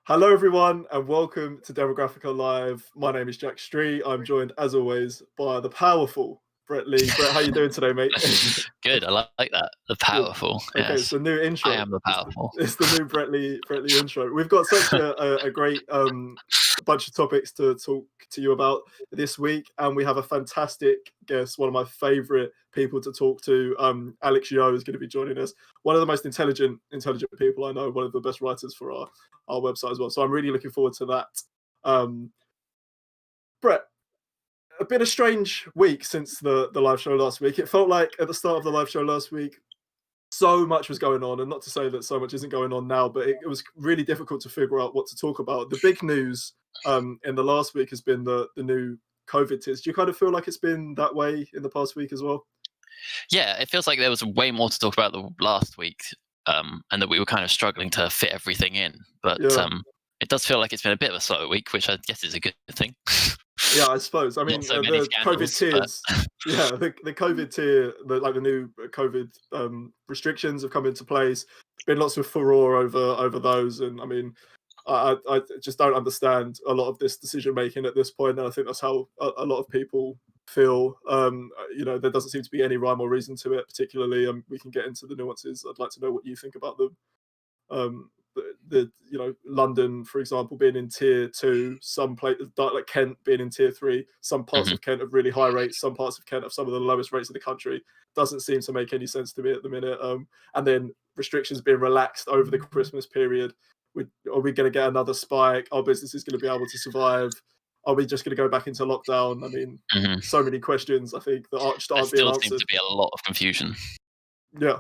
Hello, everyone, and welcome to DemographicaLive. My name is Jack Street. I'm joined, as always, by the powerful Brett Lee. Brett, how you doing today, mate? Good, I like that. The Good. powerful, Okay, it's yes. the new I intro. am the powerful. It's the new Brett Lee intro. We've got such a great bunch of topics to talk to you about this week, and we have a fantastic guest, one of my favorite people to talk to. Alex Yo is going to be joining us. One of the most intelligent people I know. One of the best writers for our website as well. So I'm really looking forward to that. Um, Brett, a bit of strange week since the live show last week. It felt like at the start of the live show last week, so much was going on, and not to say that so much isn't going on now, but it was really difficult to figure out what to talk about. The big news in the last week has been the new COVID tiers. Do you kind of feel like it's been that way in the past week as well? Yeah, it feels like there was way more to talk about the last week, and that we were kind of struggling to fit everything in. But Yeah, it does feel like it's been a bit of a slower week, which I guess is a good thing. yeah, I suppose. I Not mean, so many the COVID scandals, but tiers. Yeah, the COVID tier, the new COVID restrictions have come into place. Been lots of furore over those, and I mean, I just don't understand a lot of this decision making at this point, and I think that's how a lot of people feel. There doesn't seem to be any rhyme or reason to it, particularly. We can get into the nuances. I'd like to know what you think about them. London, for example, being in tier two, some places like Kent being in tier three, some parts mhm. of Kent have really high rates, some parts of Kent have some of the lowest rates in the country. Doesn't seem to make any sense to me at the minute. And then restrictions being relaxed over the Christmas period. Are we going to get another spike? Are businesses going to be able to survive? Are we just going to go back into lockdown? I mean, Mhm. so many questions I think that There aren't being still seems answered. to be a lot of confusion Yeah, yeah,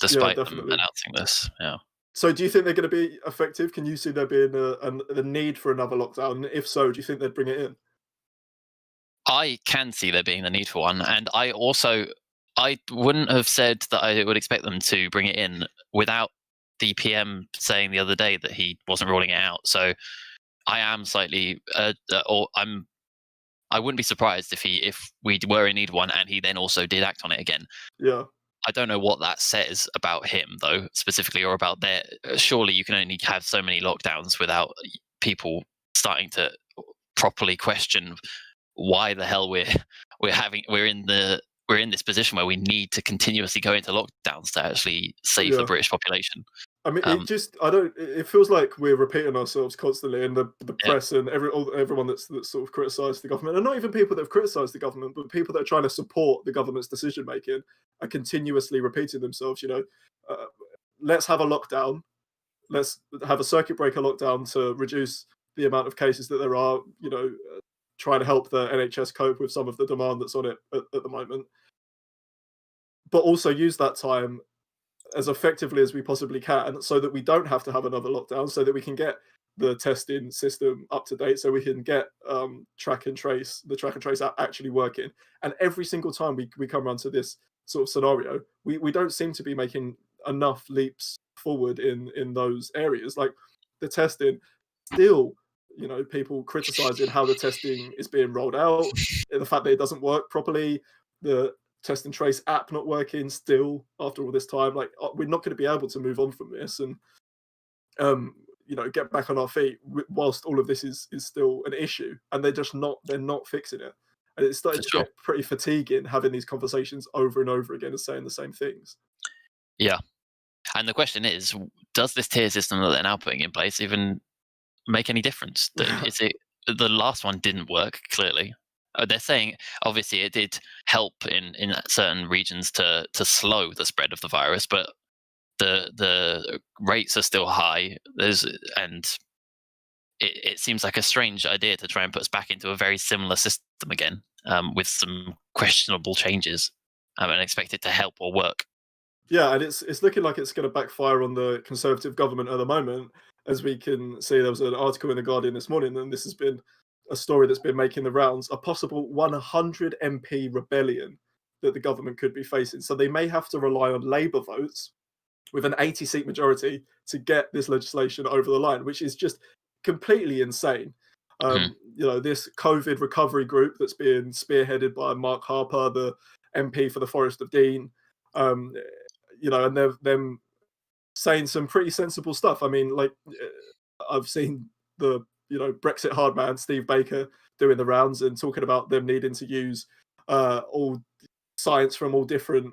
despite them definitely. announcing this. Yeah. So do you think they're going to be effective? Can you see there being the need for another lockdown? If so, do you think they'd bring it in? I can see there being the need for one, and I wouldn't have said that I would expect them to bring it in without the PM saying the other day that he wasn't ruling it out. So I am slightly, or I wouldn't be surprised if we were in need of one and he then also did act on it again. Yeah, I don't know what that says about him though, specifically, or about their. Surely you can only have so many lockdowns without people starting to properly question why the hell we're in this position where we need to continuously go into lockdowns to actually save the yeah. British population. I mean, Um, I don't. It feels like we're repeating ourselves constantly, and the yeah, press and everyone that's sort of criticised the government, and not even people that have criticised the government, but people that are trying to support the government's decision making, are continuously repeating themselves. Uh, let's have a lockdown. Let's have a circuit breaker lockdown to reduce the amount of cases that there are. Trying to help the NHS cope with some of the demand that's on it at the moment, but also use that time as effectively as we possibly can so that we don't have to have another lockdown, so that we can get the testing system up to date, so we can get the track and trace actually working. And every single time we come around to this sort of scenario, we don't seem to be making enough leaps forward in those areas. Like the testing, still, people criticizing how the testing is being rolled out, the fact that it doesn't work properly, the test and trace app not working still after all this time. Like, we're not going to be able to move on from this and um get back on our feet whilst all of this is still an issue, and they're not fixing it, and it's for starting to sure. get pretty fatiguing having these conversations over and over again and saying the same things. Yeah, and the question is, does this tier system that they're now putting in place even make any difference? Is it the last one didn't work clearly? They're saying obviously it did help in certain regions to slow the spread of the virus, but the rates are still high. And it seems like a strange idea to try and put us back into a very similar system again, with some questionable changes, and expect it to help or work. Yeah, and it's looking like it's going to backfire on the Conservative government at the moment, as we can see. There was an article in the Guardian this morning, and this has been a story that's been making the rounds. A possible 100 MP rebellion that the government could be facing. So they may have to rely on Labour votes with an 80-seat majority to get this legislation over the line, which is just completely insane. Mhm. This COVID recovery group that's being spearheaded by Mark Harper, the MP for the Forest of Dean. Um, and they're them saying some pretty sensible stuff. I mean, like, I've seen the Brexit hard man Steve Baker doing the rounds and talking about them needing to use all science from all different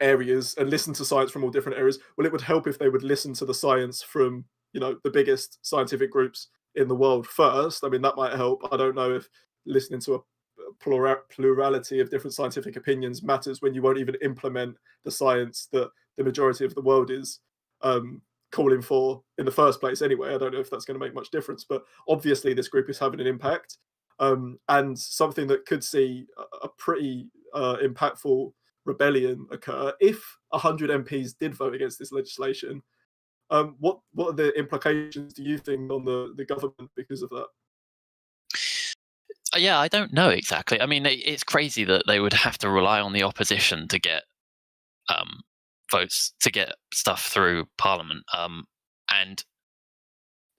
areas and listen to science from all different areas. Well, it would help if they would listen to the science from the biggest scientific groups in the world first. I mean, that might help. I don't know if listening to a plurality of different scientific opinions matters when you won't even implement the science that the majority of the world is calling for in the first place anyway. I don't know if that's going to make much difference, but obviously this group is having an impact, and something that could see a pretty impactful rebellion occur if 100 MPs did vote against this legislation. What are the implications, do you think, on the government because of that? Yeah, I don't know exactly. I mean, it's crazy that they would have to rely on the opposition to get votes, to get stuff through Parliament, and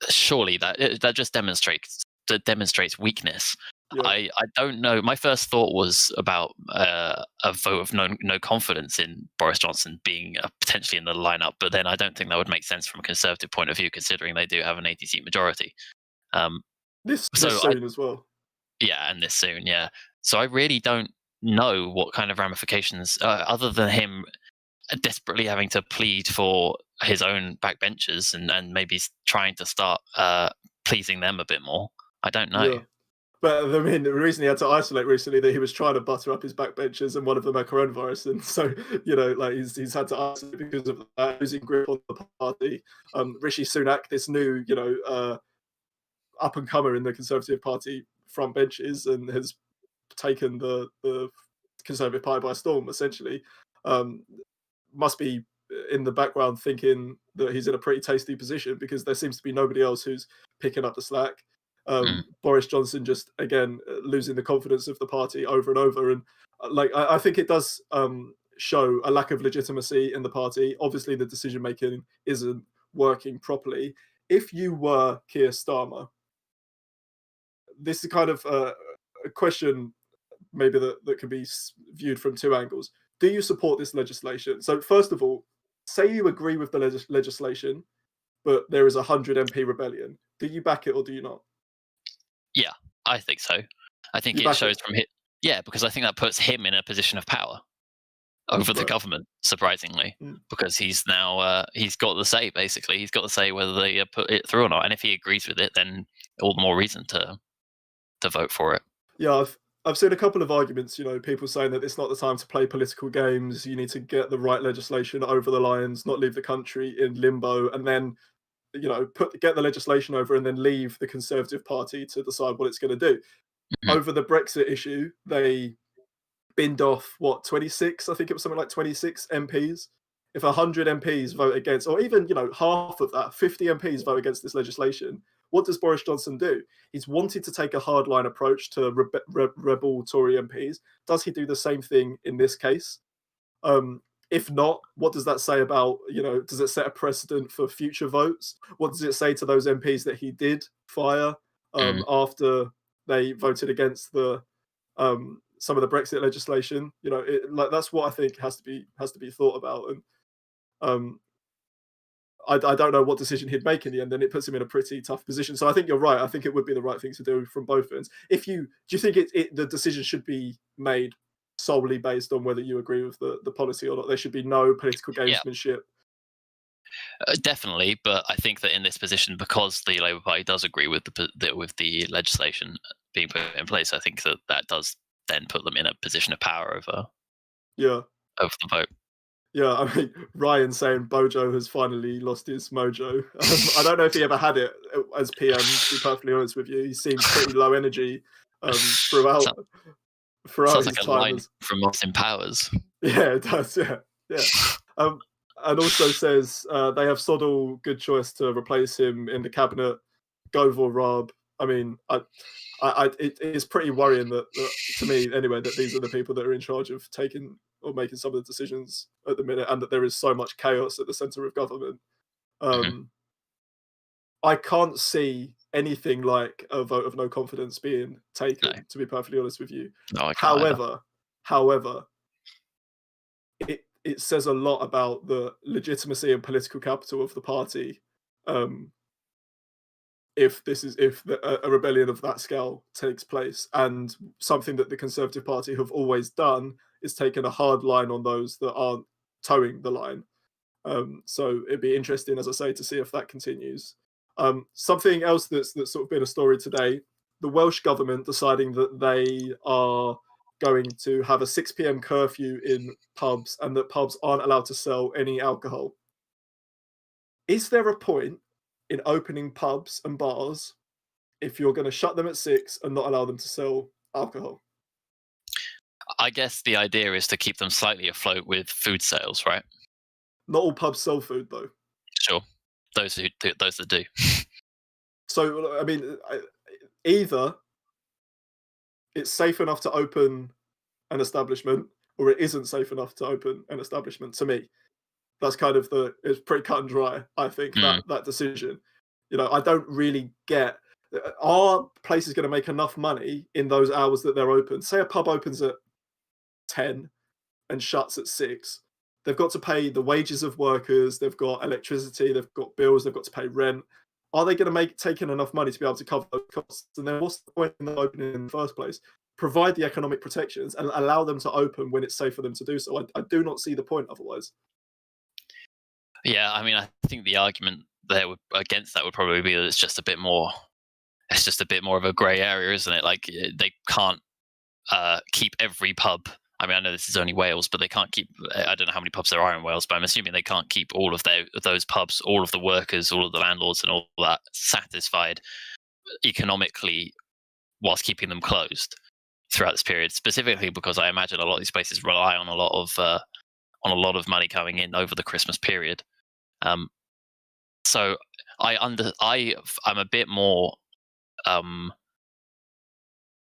surely that just demonstrates weakness. Yeah. I don't know. My first thought was about a vote of no confidence in Boris Johnson being potentially in the lineup, but then I don't think that would make sense from a Conservative point of view, considering they do have an 80-seat majority. This soon as well. Yeah, and this soon, yeah. So I really don't know what kind of ramifications, other than him desperately having to plead for his own backbenchers and maybe trying to start pleasing them a bit more. I don't know. Yeah. But I mean, the reason he had to isolate recently, that he was trying to butter up his backbenchers, and one of them had coronavirus, and so like he's had to isolate because of that, losing grip on the party. Rishi Sunak, this new up and comer in the Conservative Party front benches, and has taken the Conservative Party by storm, essentially. Must be in the background thinking that he's in a pretty tasty position, because there seems to be nobody else who's picking up the slack. Boris Johnson just again losing the confidence of the party over and over, and I think it does show a lack of legitimacy in the party. Obviously, the decision making isn't working properly. If you were Keir Starmer, this is kind of a question maybe that can be viewed from two angles. Do you support this legislation? So first of all, say you agree with the legislation, but there is a 100 MP rebellion. Do you back it or do you not? Yeah, I think so. I think You it back shows it? from him. Yeah, because I think that puts him in a position of power over the Right. government, surprisingly, Mm. because he's now he's got the say. Basically, he's got the say whether they put it through or not. And if he agrees with it, then all the more reason to vote for it. Yeah, I've seen a couple of arguments, people saying that it's not the time to play political games. You need to get the right legislation over the lines, not leave the country in limbo, and then get the legislation over and then leave the Conservative Party to decide what it's going to do. Mhm. Over the Brexit issue, they binned off 26, I think it was something like 26 MPs. If 100 MPs vote against, or even half of that, 50 MPs vote against this legislation, what does Boris Johnson do? He's wanted to take a hardline approach to rebel Tory MPs. Does he do the same thing in this case? If not, what does that say about, does it set a precedent for future votes? What does it say to those MPs that he did fire after they voted against some of the Brexit legislation? That's what I think has to be thought about. And I don't know what decision he'd make in the end, and it puts him in a pretty tough position. So I think you're right. I think it would be the right thing to do from both ends. Do you think the decision should be made solely based on whether you agree with the policy or not? There should be no political Yeah, gamesmanship. definitely. But I think that in this position, because the Labour Party does agree with the legislation being put in place, I think that does then put them in a position of power over Yeah. the vote. Yeah, I mean, Ryan saying Bojo has finally lost his mojo. I don't know if he ever had it as PM, to be perfectly honest with you. He seemed pretty low energy throughout Sounds his like a time line as. from Austin Powers. Yeah, it does. Yeah, yeah. And also says they have sod all good choice to replace him in the cabinet. Govor Raab. I mean, it is pretty worrying that to me anyway, that these are the people that are in charge of taking or making some of the decisions at the minute, and that there is so much chaos at the center of government. I can't see anything like a vote of no confidence being taken, No. to be perfectly honest with you. No, I can't either. However, it says a lot about the legitimacy and political capital of the party, if a rebellion of that scale takes place. And something that the Conservative Party have always done is taken a hard line on those that aren't towing the line. So it'd be interesting, as I say, to see if that continues. Something else that's sort of been a story today: the Welsh government deciding that they are going to have a 6 p.m. curfew in pubs, and that pubs aren't allowed to sell any alcohol. Is there a point in opening pubs and bars if you're going to shut them at 6 and not allow them to sell alcohol? I guess the idea is to keep them slightly afloat with food sales, right? Not all pubs sell food, though. Sure, those that do. So, I mean, either it's safe enough to open an establishment, or it isn't safe enough to open an establishment. To me, that's kind of it's pretty cut and dry. I think that decision. I don't really get. Are places going to make enough money in those hours that they're open? Say a pub opens at 10 and shuts at 6. They've got to pay the wages of workers. They've got electricity. They've got bills. They've got to pay rent. Are they going to take in enough money to be able to cover those costs? And then what's the point in them opening in the first place? Provide the economic protections and allow them to open when it's safe for them to do so. I do not see the point otherwise. Yeah, I mean, I think the argument there against that would probably be that it's just a bit more of a grey area, isn't it? Like, they can't keep every pub. I mean, I know this is only Wales, but they can't keep. I don't know how many pubs there are in Wales, but I'm assuming they can't keep all of those pubs, all of the workers, all of the landlords, and all that satisfied economically whilst keeping them closed throughout this period. Specifically because I imagine a lot of these places rely on a lot of money coming in over the Christmas period. So I'm a bit more.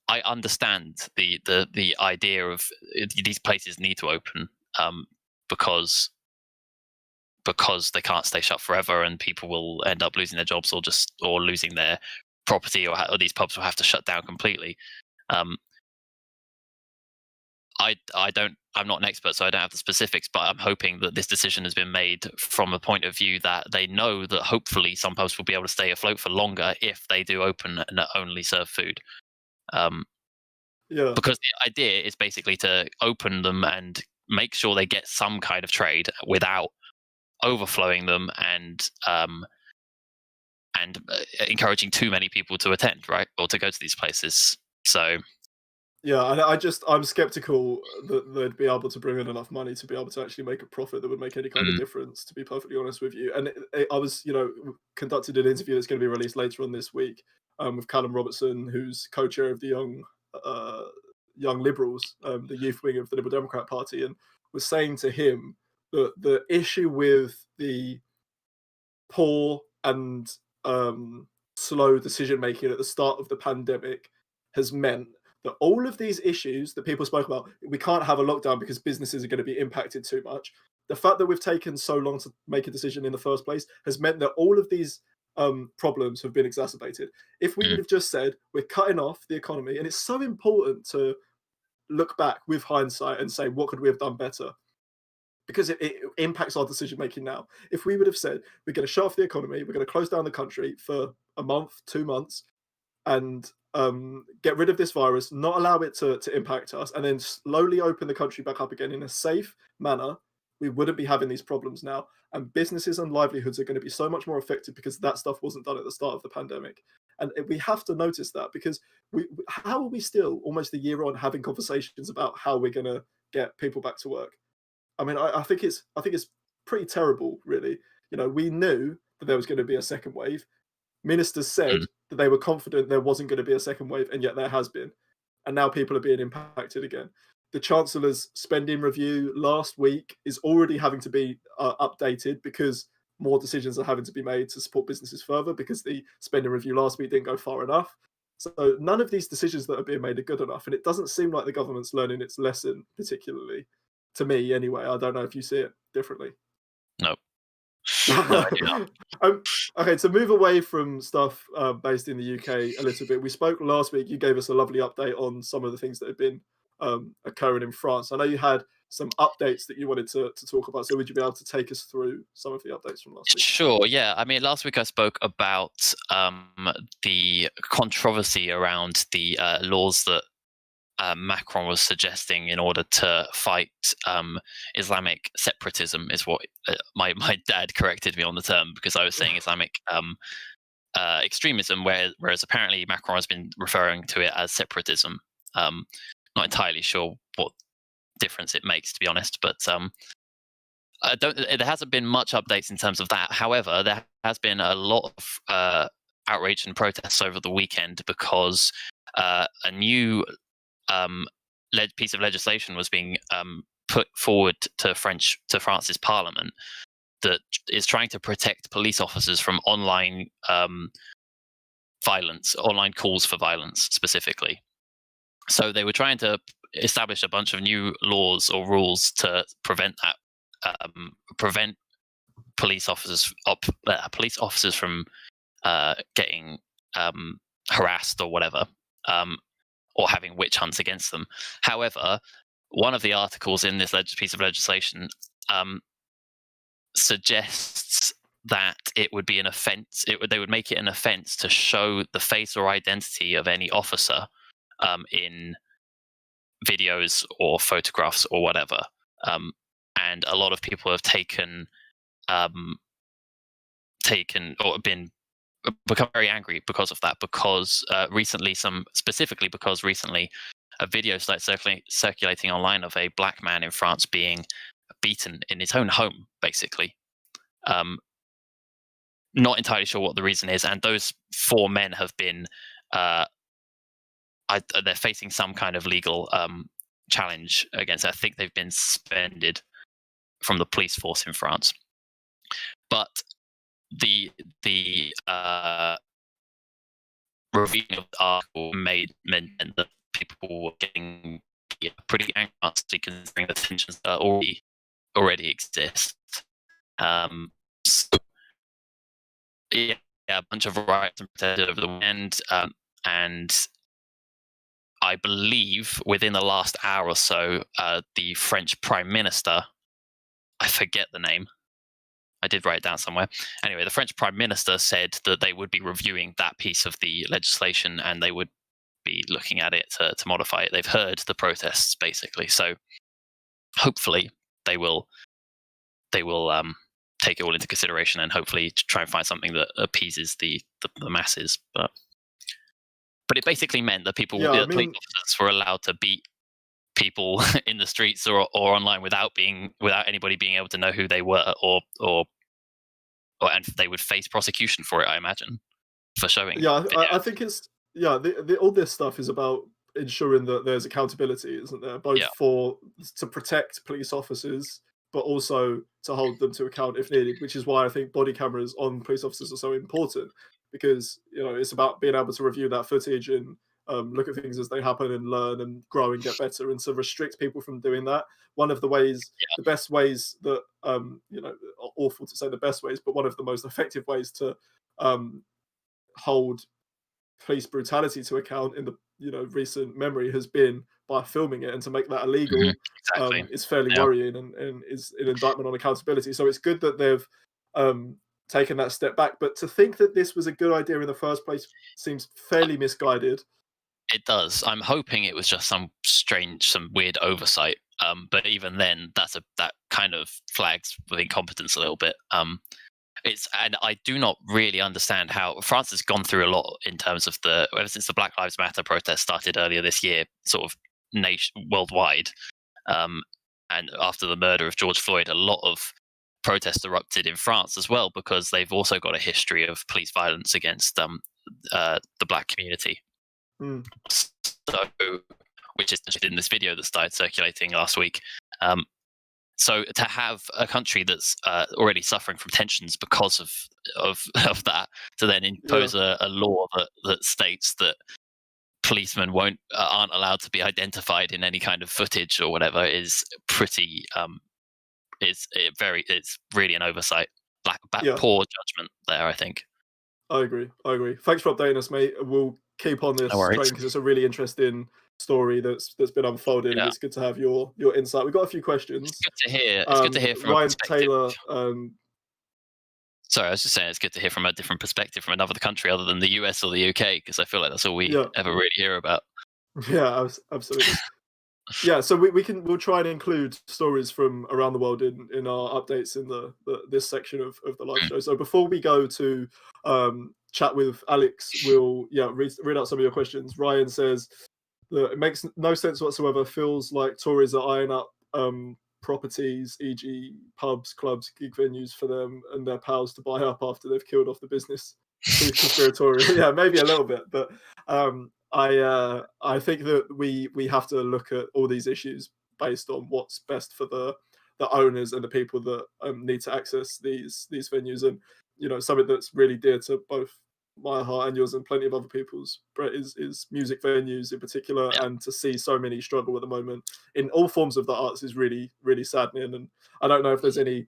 I understand the idea of these places need to open because they can't stay shut forever, and people will end up losing their jobs or losing their property, or these pubs will have to shut down completely. I'm not an expert, so I don't have the specifics, but I'm hoping that this decision has been made from a point of view that they know that hopefully some pubs will be able to stay afloat for longer if they do open and only serve food. Because the idea is basically to open them and make sure they get some kind of trade without overflowing them and encouraging too many people to attend, right, or to go to these places. So yeah, I'm skeptical that they'd be able to bring in enough money to be able to actually make a profit that would make any kind of difference, to be perfectly honest with you. And I was, conducted an interview that's going to be released later on this week with Callum Robertson, who's co-chair of the Young Liberals, the youth wing of the Liberal Democrat Party, and was saying to him that the issue with the poor and slow decision making at the start of the pandemic has meant that all of these issues that people spoke about, we can't have a lockdown because businesses are going to be impacted too much. The fact that we've taken so long to make a decision in the first place has meant that all of these problems have been exacerbated. If we would have just said we're cutting off the economy, and it's so important to look back with hindsight and say, what could we have done better? Because it impacts our decision making now. If we would have said we're going to shut off the economy, we're going to close down the country for a month, 2 months, and get rid of this virus, not allow it to impact us, and then slowly open the country back up again in a safe manner, we wouldn't be having these problems now. And businesses and livelihoods are going to be so much more affected because that stuff wasn't done at the start of the pandemic. And we have to notice that, because how are we still almost a year on having conversations about how we're going to get people back to work? I mean, I think it's pretty terrible, really. We knew that there was going to be a second wave. Ministers said that they were confident there wasn't going to be a second wave, and yet there has been. And now people are being impacted again. The Chancellor's spending review last week is already having to be updated because more decisions are having to be made to support businesses further, because the spending review last week didn't go far enough. So none of these decisions that are being made are good enough. And it doesn't seem like the government's learning its lesson, particularly. To me, anyway. I don't know if you see it differently. No. No, okay, to move away from stuff based in the UK a little bit, we spoke last week. You gave us a lovely update on some of the things that have been occurring in France. I know you had some updates that you wanted to talk about. So would you be able to take us through some of the updates from last week? Sure, yeah. I mean, last week I spoke about the controversy around the laws that Macron was suggesting in order to fight Islamic separatism, is what my dad corrected me on the term, because I was saying Islamic extremism, whereas apparently Macron has been referring to it as separatism. Not entirely sure what difference it makes, to be honest, but there hasn't been much updates in terms of that. However, there has been a lot of outrage and protests over the weekend because a new piece of legislation was being put forward to France's parliament that is trying to protect police officers from online violence, online calls for violence specifically. So they were trying to establish a bunch of new laws or rules to prevent that, prevent police officers from getting harassed or whatever, or having witch hunts against them. However, one of the articles in this piece of legislation suggests that it would be an offence. They would make it an offence to show the face or identity of any officer in videos or photographs or whatever. And a lot of people have taken or become very angry because of that, because recently a video started circulating online of a black man in France being beaten in his own home, basically. Not entirely sure what the reason is, and those 4 men have been they're facing some kind of legal challenge against it. I think they've been suspended from the police force in France. But the revealing of the article meant that people were getting pretty angry, considering the tensions that already exist. So, a bunch of riots and protests over the weekend, and I believe within the last hour or so, the French Prime Minister, I forget the name, I did write it down somewhere. Anyway, the French Prime Minister said that they would be reviewing that piece of the legislation and they would be looking at it to modify it. They've heard the protests, basically. So hopefully they will take it all into consideration and hopefully try and find something that appeases the masses. But it basically meant that police officers were allowed to beat people in the streets or online without anybody being able to know who they were, and they would face prosecution for it, I imagine, for showing. Yeah, I think it's all this stuff is about ensuring that there's accountability, isn't there? Both to protect police officers, but also to hold them to account if needed. Which is why I think body cameras on police officers are so important, because it's about being able to review that footage and look at things as they happen and learn and grow and get better. And to restrict people from doing that, one of the ways, the best ways that awful to say the best ways, but one of the most effective ways to hold police brutality to account in the recent memory has been by filming it, and to make that illegal is fairly worrying and is an indictment on accountability. So it's good that they've taken that step back, but to think that this was a good idea in the first place seems fairly misguided. It does. I'm hoping it was just some weird oversight. But even then, that kind of flags with incompetence a little bit. And I do not really understand how France has gone through a lot in terms of ever since the Black Lives Matter protest started earlier this year, sort of worldwide. And after the murder of George Floyd, a lot of protests erupted in France as well, because they've also got a history of police violence against the black community. So, which is in this video that started circulating last week. So to have a country that's already suffering from tensions because of that, to then impose a law that states that policemen aren't allowed to be identified in any kind of footage or whatever is pretty it's really an oversight. Poor judgment there, I think. I agree. Thanks for updating us, mate. We'll keep on No this worries. train because it's a really interesting story that's been unfolding, and Yeah, it's good to have your insight. We've got a few it's questions. good to hear. It's good to hear from a Ryan perspective. Taylor, Sorry, I was just saying it's good to hear from a different perspective from another country other than the US or the UK, because I feel like that's all we yeah, ever really hear about. yeah, absolutely. Yeah, so we'll try and include stories from around the world in our updates in the this section of the live Mm. show. So before we go to chat with Alex, we'll read out some of your questions. Ryan says that it makes no sense whatsoever. Feels like Tories are eyeing up properties, e.g., pubs, clubs, gig venues for them and their pals to buy up after they've killed off the business. Too conspiratorial, yeah, maybe a little bit, but I think that we have to look at all these issues based on what's best for the owners and the people that need to access these venues, and something that's really dear to both my heart and yours and plenty of other people's, Brett, is music venues in particular, Yeah. and to see so many struggle at the moment in all forms of the arts is really really saddening. And I don't know if there's any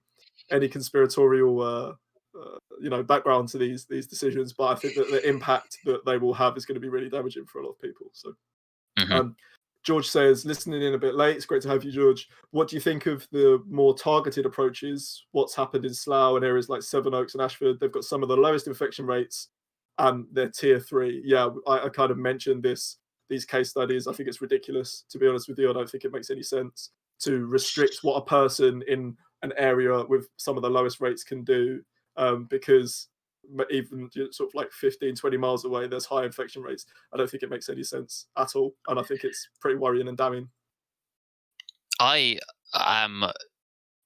conspiratorial background to these decisions, but I think that the impact that they will have is going to be really damaging for a lot of people. So Hmm. George says, listening in a bit late, it's great to have you, George. What do you think of the more targeted approaches? What's happened in Slough and areas like Sevenoaks and Ashford? They've got some of the lowest infection rates and they're tier 3. Yeah, I kind of mentioned these case studies. I think it's ridiculous, to be honest with you. I don't think it makes any sense to restrict what a person in an area with some of the lowest rates can do, because even sort of like 15-20 miles away there's high infection rates. I don't think it makes any sense at all, and I think it's pretty worrying and damning. I am.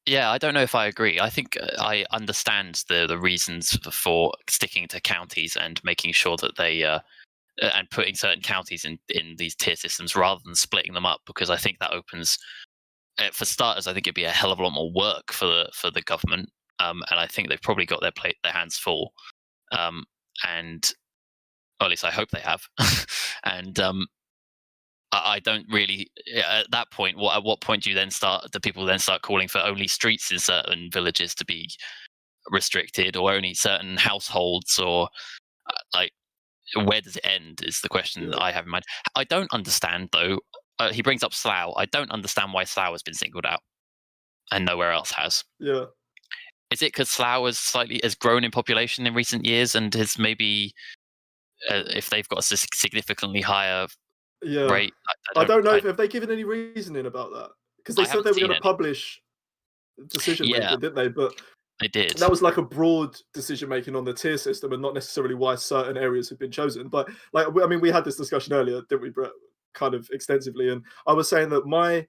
Yeah, I don't know if I agree. I think I understand the reasons for sticking to counties and making sure that they and putting certain counties in these tier systems rather than splitting them up, because I think that opens, for starters, I think it'd be a hell of a lot more work for the government, and I think they've probably got their hands full, and or at least I hope they have, and I don't really, at that point. At what point do people then start calling for only streets in certain villages to be restricted, or only certain households, or like where does it end? Is the question that Yeah, I have in mind. I don't understand though. He brings up Slough. I don't understand why Slough has been singled out and nowhere else has. yeah, Is it because Slough has grown in population in recent years and has maybe, if they've got a significantly higher yeah. rate? I I don't. don't know if have they given any reasoning about that, because they I said haven't they were seen going to any. publish decision Yeah, making, didn't they? But they did. that was like a broad decision making on the tier system and not necessarily why certain areas have been chosen. But like, I mean, we had this discussion earlier, didn't we, Brett? Kind of extensively, and I was saying that my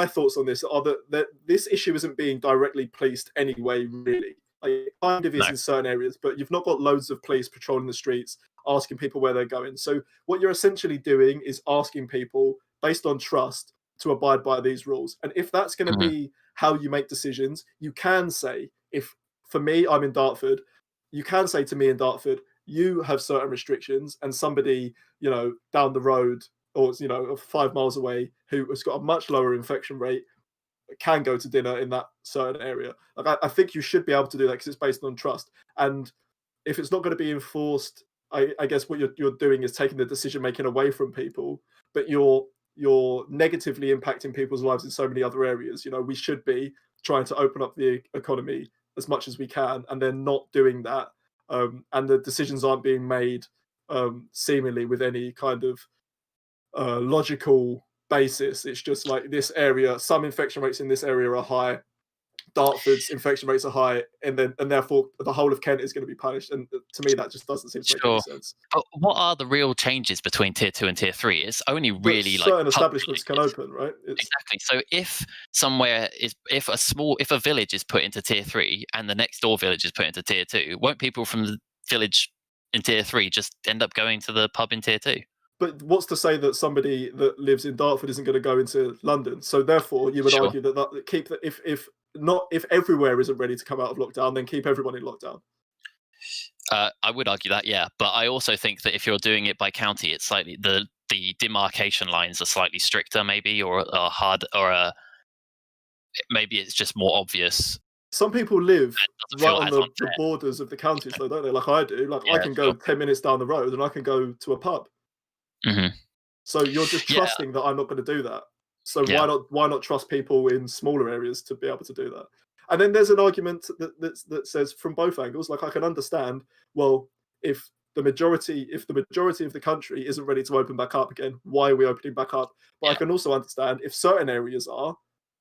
thoughts on this are that this issue isn't being directly policed anyway, really. Like, it kind of No. is in certain areas, but you've not got loads of police patrolling the streets, asking people where they're going. So what you're essentially doing is asking people based on trust to abide by these rules. And if that's going to Mhm. be how you make decisions, you can say, if for me, I'm in Dartford, you can say to me in Dartford, you have certain restrictions, and somebody, down the road or 5 miles away who has got a much lower infection rate can go to dinner in that certain area. Like, I think you should be able to do that because it's based on trust. And if it's not going to be enforced, I guess what you're doing is taking the decision making away from people, but you're negatively impacting people's lives in so many other areas. We should be trying to open up the economy as much as we can, and they're not doing that. And the decisions aren't being made seemingly with any kind of logical basis. It's just like this area, some infection rates in this area are high. Dartford's infection rates are high, and therefore the whole of Kent is going to be punished. And to me, that just doesn't seem to make any Sure. sense. But what are the real changes between tier 2 and tier 3? It's only That really like certain pub establishments can related. open, right? It's Exactly. So if a village is put into tier 3 and the next door village is put into tier 2, won't people from the village in tier 3 just end up going to the pub in tier 2? But what's to say that somebody that lives in Dartford isn't going to go into London? So therefore, you would Sure. argue that keep that if everywhere isn't ready to come out of lockdown, then keep everyone in lockdown. I would argue that, yeah, but I also think that if you're doing it by county, it's slightly the demarcation lines are slightly stricter, maybe, or hard, or maybe it's just more obvious. some people live doesn't right feel on as the unfair. borders of the counties, though, don't they? Like I do. Like I Yeah, can go sure. 10 minutes down the road and I can go to a pub. Hmm. So you're just Yeah, trusting that I'm not going to do that. So yeah, why not trust people in smaller areas to be able to do that? And then there's an argument that says from both angles. Like I can understand. Well, if the majority of the country isn't ready to open back up again, why are we opening back up? But I yeah. can also understand if certain areas are,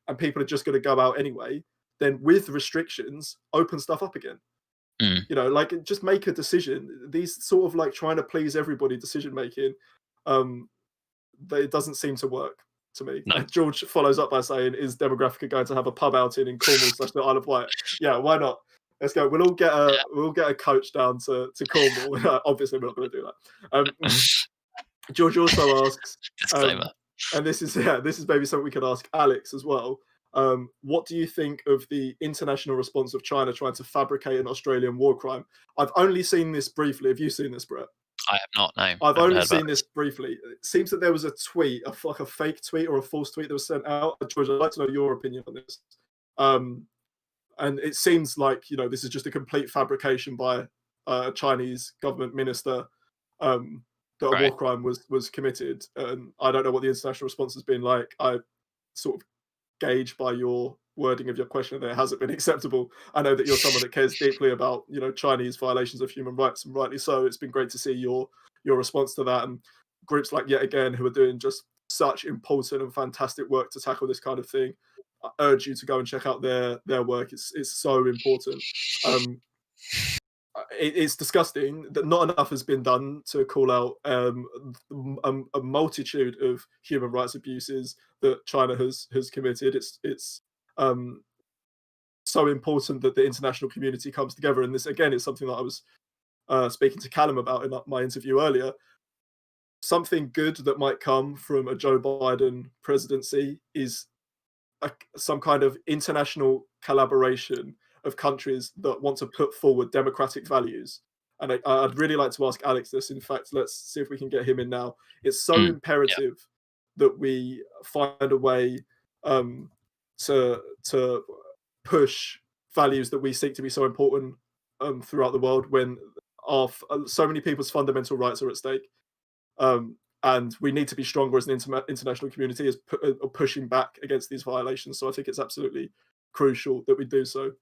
and people are just going to go out anyway, then with restrictions, open stuff up again. Mm. You know, like just make a decision. These sort of like trying to please everybody decision making, it doesn't seem to work to me. No. George follows up by saying, "Is Demographica going to have a pub outing in Cornwall / the Isle of Wight?" Yeah, why not? Let's go. We'll all get a coach down to Cornwall. Obviously, we're not going to do that. George also asks, Disclaimer. and this is maybe something we could ask Alex as well. What do you think of the international response of China trying to fabricate an Australian war crime? I've only seen this briefly. Have you seen this, Brett? I have not. No, I've haven't only heard about seen this briefly. It seems that there was a tweet, like a fake tweet or a false tweet that was sent out. George, I'd like to know your opinion on this. And it seems like, you know, this is just a complete fabrication by a Chinese government minister that a war crime was committed. And I don't know what the international response has been like. I sort of gauge by your wording of your question that it hasn't been acceptable. I know that you're someone that cares deeply about, you know, Chinese violations of human rights, and rightly so. It's been great to see your response to that, and groups like Yet Again who are doing just such important and fantastic work to tackle this kind of thing. I urge you to go and check out their work. It's so important. It's disgusting that not enough has been done to call out a multitude of human rights abuses that China has committed. It's so important that the international community comes together. And this, again, is something that I was speaking to Callum about in my interview earlier. Something good that might come from a Joe Biden presidency is some kind of international collaboration of countries that want to put forward democratic values. And I'd really like to ask Alex this. In fact, let's see if we can get him in now. It's so imperative that we find a way to push values that we seek to be so important throughout the world when so many people's fundamental rights are at stake. And we need to be stronger as an international community as pushing back against these violations. So I think it's absolutely crucial that we do so.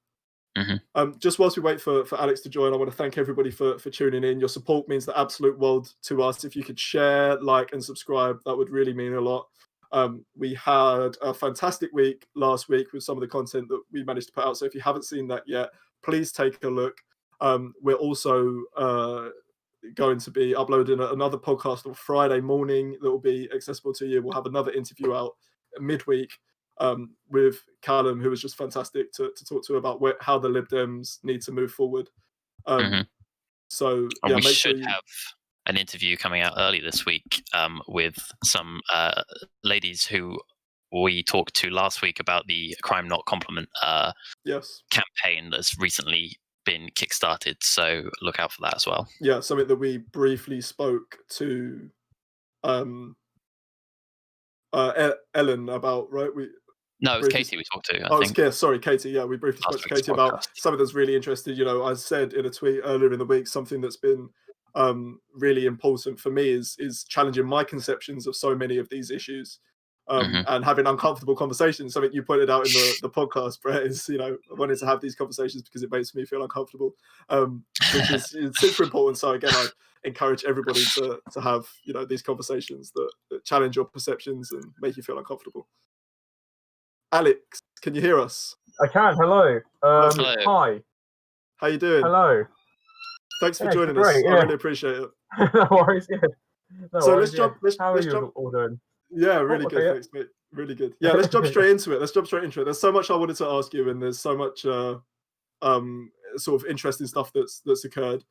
Just whilst we wait for Alex to join, I want to thank everybody for tuning in. Your support means the absolute world to us. If you could share, like, and subscribe, that would really mean a lot. We had a fantastic week last week with some of the content that we managed to put out. So if you haven't seen that yet, please take a look. We're also going to be uploading another podcast on Friday morning that will be accessible to you. We'll have another interview out midweek with Callum, who was just fantastic to talk to about how the Lib Dems need to move forward. So yeah, we should have an interview coming out early this week with some ladies who we talked to last week about the Crime Not Compliment campaign that's recently been kickstarted, so look out for that as well. Yeah, something that we briefly spoke to Ellen about, right? No, it was Katie we talked to. I think. Sorry, Katie. Yeah, we briefly spoke to Katie about something that's really interested. You know, I said in a tweet earlier in the week, something that's been really important for me is challenging my conceptions of so many of these issues. And having uncomfortable conversations. Something you pointed out in the podcast, Brett, is, you know, I wanted to have these conversations because it makes me feel uncomfortable, which is super important. So again, I encourage everybody to have, you know, these conversations that challenge your perceptions and make you feel uncomfortable. Alex, can you hear us? I can. Hello. Hello. Hi. How you doing? Hello. Thanks for joining us. I really appreciate it. No worries. Yeah. Let's jump. How are you all doing? Yeah, really good. Thanks, mate. Really good. Yeah, let's jump straight into it. There's so much I wanted to ask you, and there's so much sort of interesting stuff that's occurred.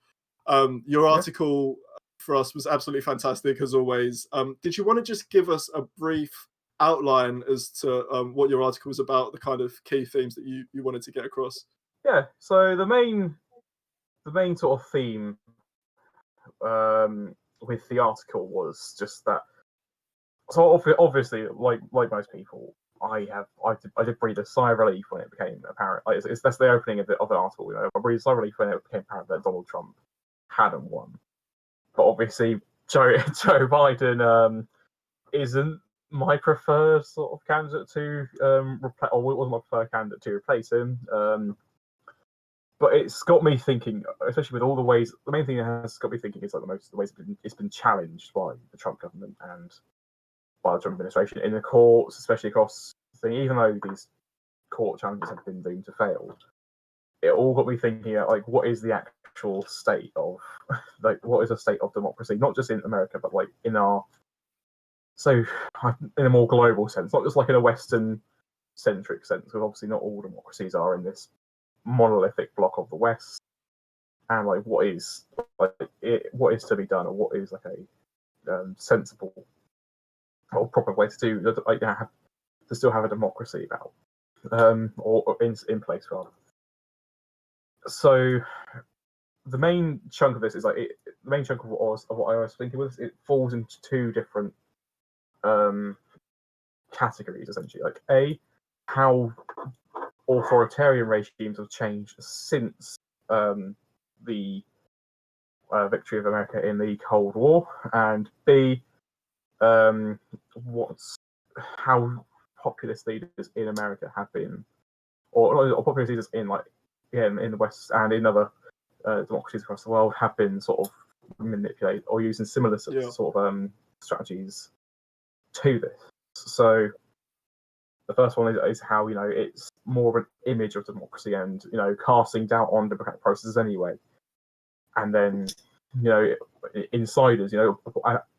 Your article for us was absolutely fantastic, as always. Did you want to just give us a brief outline as to what your article was about, the kind of key themes that you wanted to get across? Yeah. So the main sort of theme with the article was just that. So obviously, like most people, I did breathe a sigh of relief when it became apparent. Like, that's the opening of the article. I breathed a sigh of relief when it became apparent that Donald Trump hadn't won. But obviously, Joe Biden isn't my preferred sort of candidate to replace, or it wasn't my preferred candidate to replace him. But it's got me thinking, especially with all the ways. The main thing that has got me thinking is like the ways it's been challenged by the Trump government and by the Trump administration in the courts, especially across the thing. Even though these court challenges have been doomed to fail, it all got me thinking like, what is the actual state of what is the state of democracy, not just in America, but like in a more global sense, not just like in a Western centric sense, because obviously not all democracies are in this monolithic block of the West, and like what is to be done, or what is like a sensible or proper way to do to still have a democracy about or in place rather. So the main chunk of this is the main chunk of what I was thinking with this, it falls into two different categories essentially. Like how authoritarian regimes have changed since the victory of America in the Cold War, and B, how populist leaders in America have been, or populist leaders in in the West and in other democracies across the world have been sort of manipulated or using similar sort of strategies to this. So the first one is how it's more of an image of democracy and casting doubt on democratic processes anyway, and then insiders,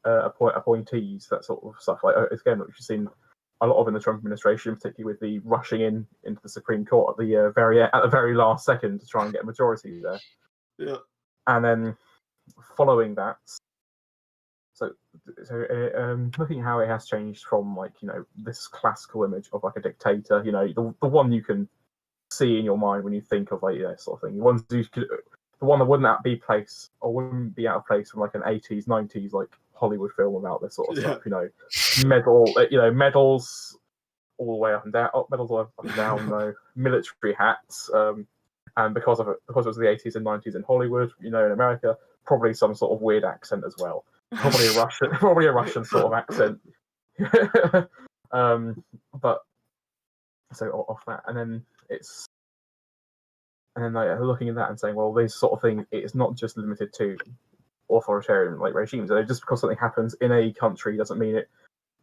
appointees, that sort of stuff. Like again, which you've seen a lot of in the Trump administration, particularly with the rushing into the Supreme Court at the very last second to try and get a majority there. Yeah. And then following that, so looking at how it has changed from this classical image of like a dictator, the one you can see in your mind when you think of sort of thing. The one that wouldn't be out of place from like an 80s, 90s like Hollywood film about this sort of stuff. Medals all the way up and down, medals all up and down, military hats, and because it was the 80s and 90s in Hollywood, in America, probably some sort of weird accent as well. Probably a Russian sort of accent. But so off that, and then looking at that and saying, well, this sort of thing, it's not just limited to authoritarian regimes. Just because something happens in a country doesn't mean it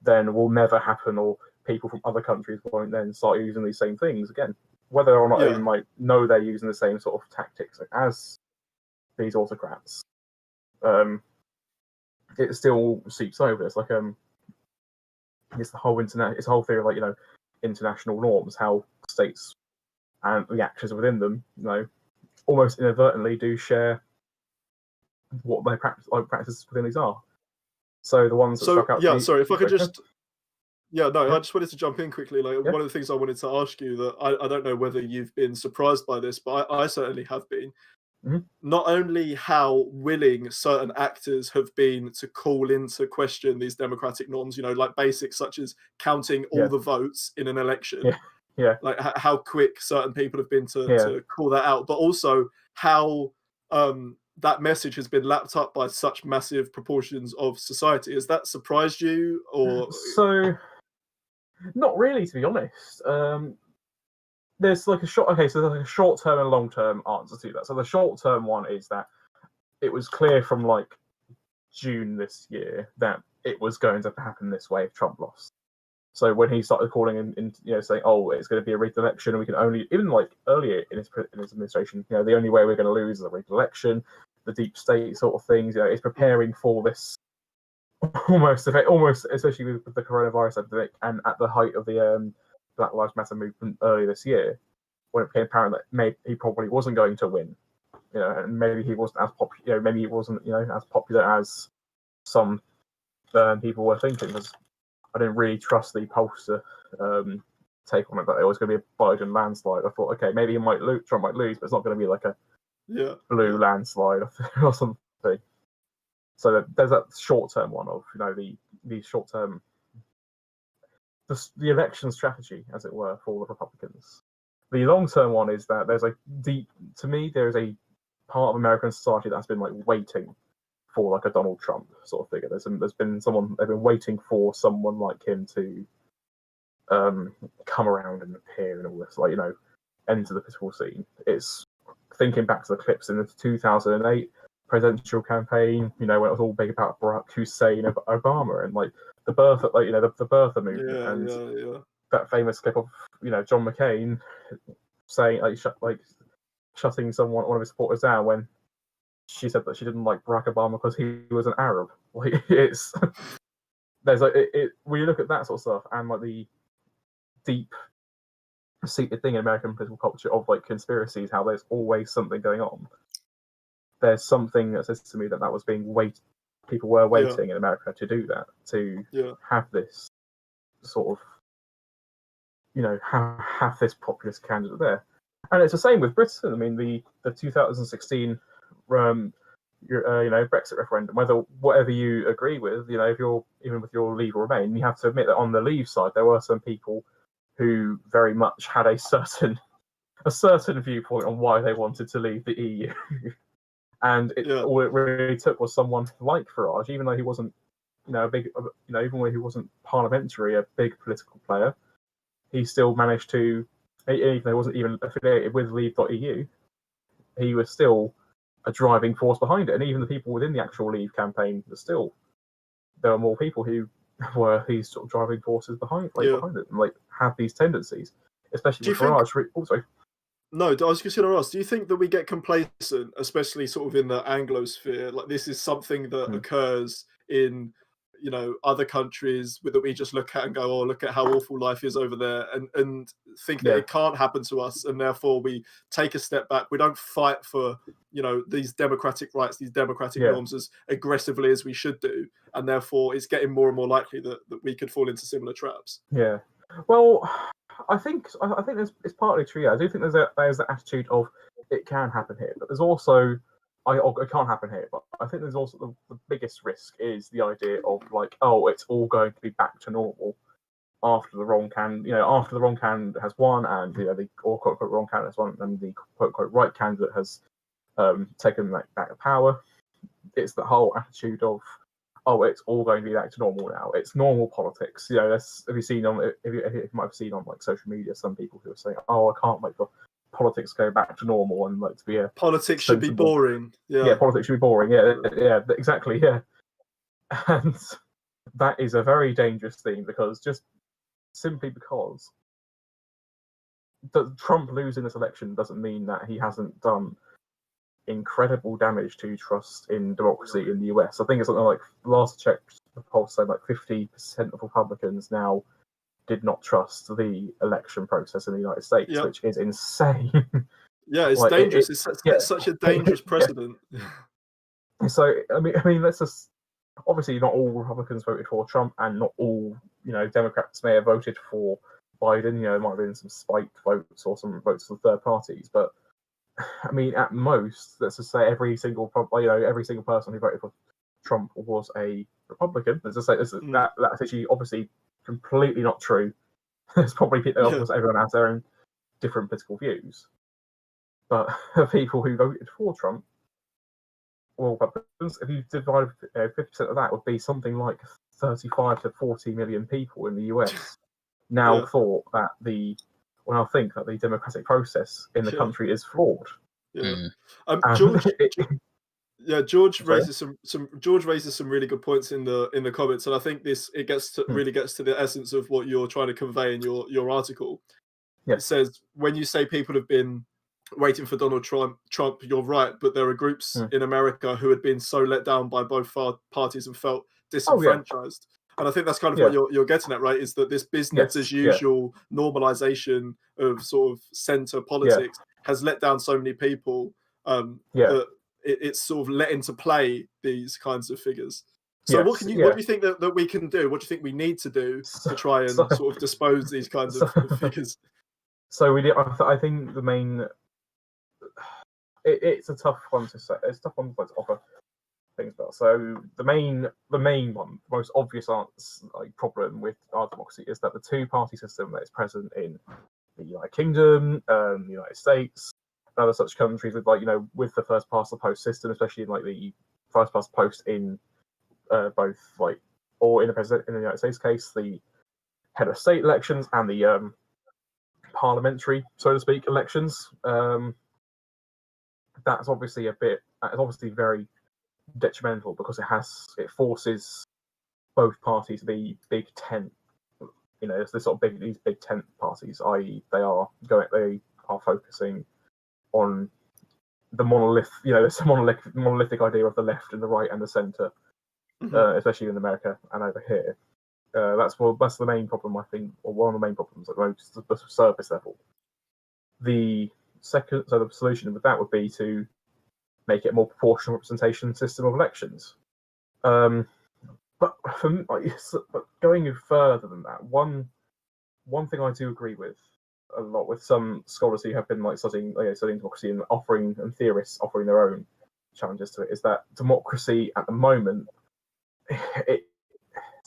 then will never happen, or people from other countries won't then start using these same things again, whether or not they might know they're using the same sort of tactics as these autocrats. It still seeps over. It's like it's the whole theory of international norms, how states and the actors within them, almost inadvertently do share what their practices within these are. So the ones that stuck out. Sorry, if I could just. I just wanted to jump in quickly. One of the things I wanted to ask you that I don't know whether you've been surprised by this, but I certainly have been. Mm-hmm. Not only how willing certain actors have been to call into question these democratic norms, like basics such as counting all the votes in an election. Yeah. Like how quick certain people have been to call that out, but also how that message has been lapped up by such massive proportions of society. Has that surprised you, or so? Not really, to be honest. There's like a short-term and long-term answer to that. So the short-term one is that it was clear from June this year that it was going to happen this way if Trump lost. So when he started calling in saying, "Oh, it's going to be a rigged election," and we can only earlier in his administration, the only way we're going to lose is a rigged election. The deep state sort of things, is preparing for this almost, especially with the coronavirus epidemic and at the height of the Black Lives Matter movement earlier this year, when it became apparent that maybe he probably wasn't going to win, and maybe he wasn't as popular, maybe he wasn't, as popular as some people were thinking. Because I didn't really trust the pollster take on it that it was going to be a Biden landslide. I thought, okay, maybe Trump might lose, but it's not going to be like a blue landslide or something. So there's that short-term one of the short-term the election strategy, as it were, for the Republicans. The long-term one is that there's a part of American society that's been like waiting for like a Donald Trump sort of figure. They've been waiting for someone like him to come around and appear and all this, like, enter the political scene. It's thinking back to the clips in the 2008 presidential campaign, when it was all big about Barack Hussein of Obama and like the birth of the birther movement that famous clip of John McCain saying shutting one of his supporters down when she said that she didn't like Barack Obama because he was an Arab. Like it's there's when you look at that sort of stuff and like the deep seated thing in American political culture of like conspiracies, how there's always something going on. There's something that says to me that was being waited. People were waiting in America to do that, to have this sort of, have this populist candidate there. And it's the same with Britain. I mean, the 2016, Brexit referendum. Whatever you agree with, if you're even with your Leave or Remain, you have to admit that on the Leave side, there were some people who very much had a certain viewpoint on why they wanted to leave the EU. And all it really took was someone like Farage, even though he wasn't, a big, even though he wasn't parliamentary, a big political player, he still managed to, even though he wasn't even affiliated with Leave.eu, he was still a driving force behind it. And even the people within the actual Leave campaign, there were more people who were these sort of driving forces behind it, and have these tendencies, especially with Farage. Also, no, I was just going to ask, do you think that we get complacent, especially sort of in the Anglosphere? Like this is something that occurs in, other countries that we just look at and go, oh, look at how awful life is over there, and think that it can't happen to us, and therefore we take a step back. We don't fight for, these democratic rights, these democratic norms as aggressively as we should do, and therefore it's getting more and more likely that we could fall into similar traps. Yeah. Well, I think it's partly true. I do think there's the attitude of it can happen here, but there's also it can't happen here. But I think there's also the biggest risk is the idea of like, oh, it's all going to be back to normal after the wrong candidate has won, and the quote unquote wrong candidate has won, and the quote unquote right candidate has taken back power. It's the whole attitude of, oh, it's all going to be back to normal now. It's normal politics. If you might have seen on like social media, some people who are saying, oh, I can't wait for politics to go back to normal and like to be politics should be boring. Yeah, politics should be boring. Yeah, exactly. Yeah, and that is a very dangerous thing because Trump losing this election doesn't mean that he hasn't done incredible damage to trust in democracy in the US. I think it's something like last check the poll said like 50% of Republicans now did not trust the election process in the United States, which is insane. Yeah, it's dangerous. It's such a dangerous precedent. So I mean, let's just obviously not all Republicans voted for Trump, and not all Democrats may have voted for Biden. There might have been some spiked votes or some votes for third parties, but I mean, at most, let's just say every single person who voted for Trump was a Republican. Let's just say that's actually obviously completely not true. There's probably everyone has their own different political views, but people who voted for Trump were Republicans. If you divide 50% of that, would be something like 35 to 40 million people in the US now thought that think that the democratic process in the country is flawed. George raises some really good points in the comments, and I think really gets to the essence of what you're trying to convey in your article. It says when you say people have been waiting for Donald Trump, you're right, but there are groups in America who had been so let down by both parties and felt disenfranchised. And I think that's kind of what you're getting at, right? Is that this business as usual normalization of sort of center politics has let down so many people that it's sort of let into play these kinds of figures. So what do you think that we can do? What do you think we need to do to try and sort of dispose these kinds of figures? So I think the main it's a tough one to say. It's a tough one to offer. things about. So the main one, the most obvious problem with our democracy is that the two-party system that is present in the United Kingdom, the United States, and other such countries with with the first past the post system, especially in the first past the post in both or in the United States case, the head of state elections and the parliamentary, so to speak, elections. That's obviously very detrimental because it forces both parties to be big tent. It's this sort of these big tent parties, i.e., they are focusing on the monolith. This monolithic idea of the left and the right and the centre, especially in America and over here. That's the main problem, I think, or one of the main problems at the surface level. The solution with that would be to make it a more proportional representation system of elections. But going further than that, one thing I do agree with a lot with some scholars who have been studying democracy and theorists offering their own challenges to it is that democracy at the moment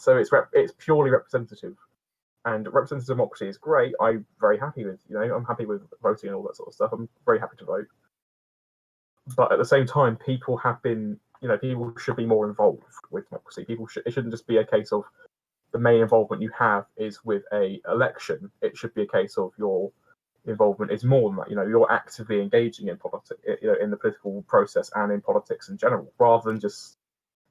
it's purely representative, and representative democracy is great. I'm very happy with I'm happy with voting and all that sort of stuff. I'm very happy to vote, but at the same time, people should be more involved with democracy. It shouldn't just be a case of the main involvement you have is with a election. It should be a case of your involvement is more than that. You're actively engaging in politics, in the political process and in politics in general, rather than just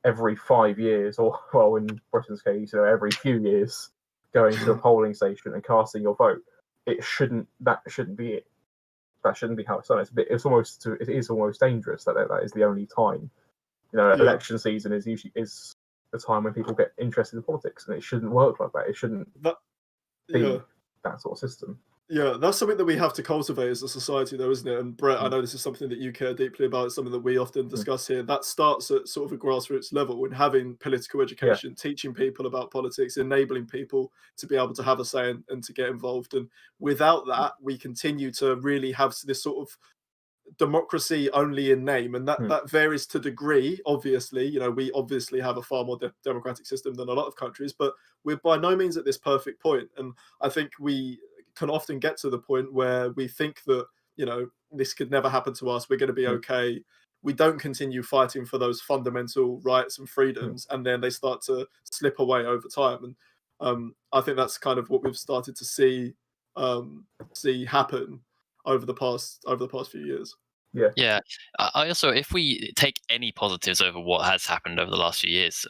every 5 years, or in Britain's case, every few years, going to a polling station and casting your vote. That shouldn't be it. That shouldn't be how it's done. It is almost dangerous that is the only time. Election season is the time when people get interested in politics, and it shouldn't work like that. It shouldn't be that sort of system. Yeah, that's something that we have to cultivate as a society, though, isn't it? And Brett, I know this is something that you care deeply about. It's something that we often discuss here. That starts at sort of a grassroots level, in having political education, teaching people about politics, enabling people to be able to have a say and to get involved. And without that, we continue to really have this sort of democracy only in name, and that varies to degree. Obviously, we obviously have a far more democratic system than a lot of countries, but we're by no means at this perfect point. And I think we can often get to the point where we think that this could never happen to us, we're going to be okay. We don't continue fighting for those fundamental rights and freedoms, and then they start to slip away over time. And I think that's kind of what we've started to see happen over the past few years. Yeah. I also, if we take any positives over what has happened over the last few years,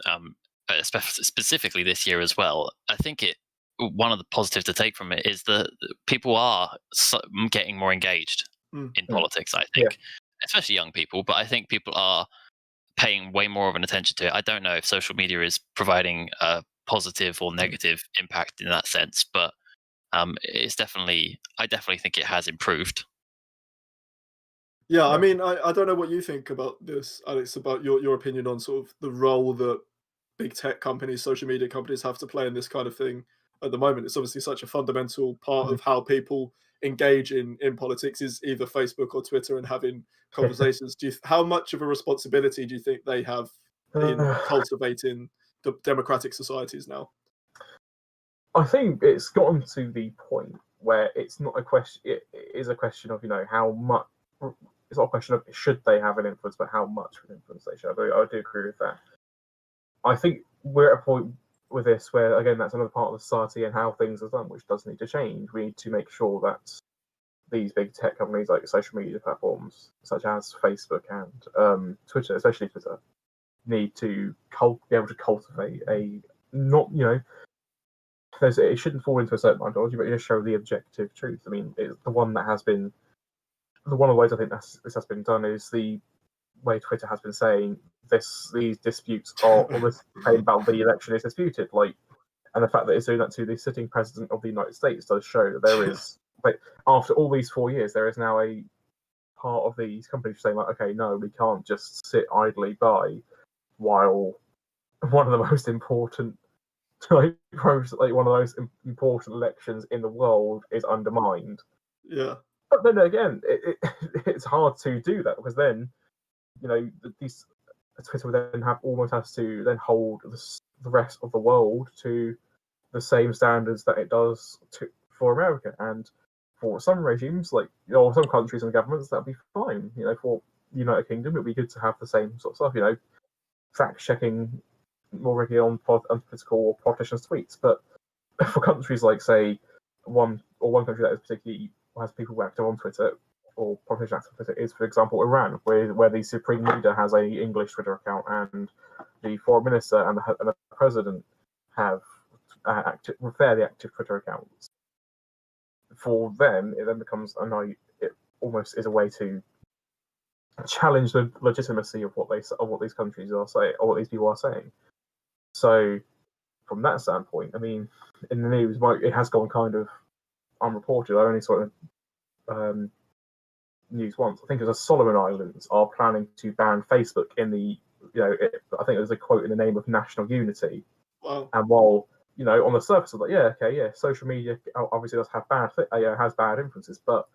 specifically this year as well, I think one of the positives to take from it is that people are getting more engaged in politics, I think, especially young people, but I think people are paying way more of an attention to it. I don't know if social media is providing a positive or negative impact in that sense, but I definitely think it has improved. Yeah, I mean, I don't know what you think about this, Alex, about your opinion on sort of the role that big tech companies, social media companies have to play in this kind of thing at the moment. It's obviously such a fundamental part of how people engage in politics, is either Facebook or Twitter and having conversations. How much of a responsibility do you think they have in cultivating the democratic societies now? I think it's gotten to the point where it's not a question. It is a question of how much. It's not a question of should they have an influence, but how much of an influence they should. I do agree with that. I think we're at a point with this where, again, that's another part of the society and how things are done, which does need to change. We need to make sure that these big tech companies, like social media platforms such as Facebook and Twitter, especially Twitter, need to be able to cultivate it shouldn't fall into a certain ideology, but just show the objective truth. I mean, it's one of the ways I think this has been done is the way Twitter has been saying these disputes are, or this claim about the election is disputed, and the fact that it's doing that to the sitting president of the United States does show that there is, after all these 4 years, there is now a part of these companies saying okay, no, we can't just sit idly by while one of the most important one of those important elections in the world is undermined. Yeah. But then again, it's hard to do that because then, these Twitter would then almost has to then hold the rest of the world to the same standards that it does for America. And for some regimes, like some countries and governments, that'd be fine. For the United Kingdom, it'd be good to have the same sort of stuff. Fact checking more regularly on political or politicians' tweets. But for countries like, say, one country that is particularly has people active on Twitter or politicians active on Twitter is, for example, Iran, where the supreme leader has an English Twitter account, and the foreign minister and the president have fairly active Twitter accounts. For them, it then becomes it almost is a way to challenge the legitimacy of what these countries are saying, or what these people are saying. So, from that standpoint, I mean, in the news, it has gone kind of unreported. I only saw it in news once. I think it was the Solomon Islands are planning to ban Facebook in the, I think it was a quote in the name of national unity. Wow. And while, on the surface, social media obviously does have has bad influences, but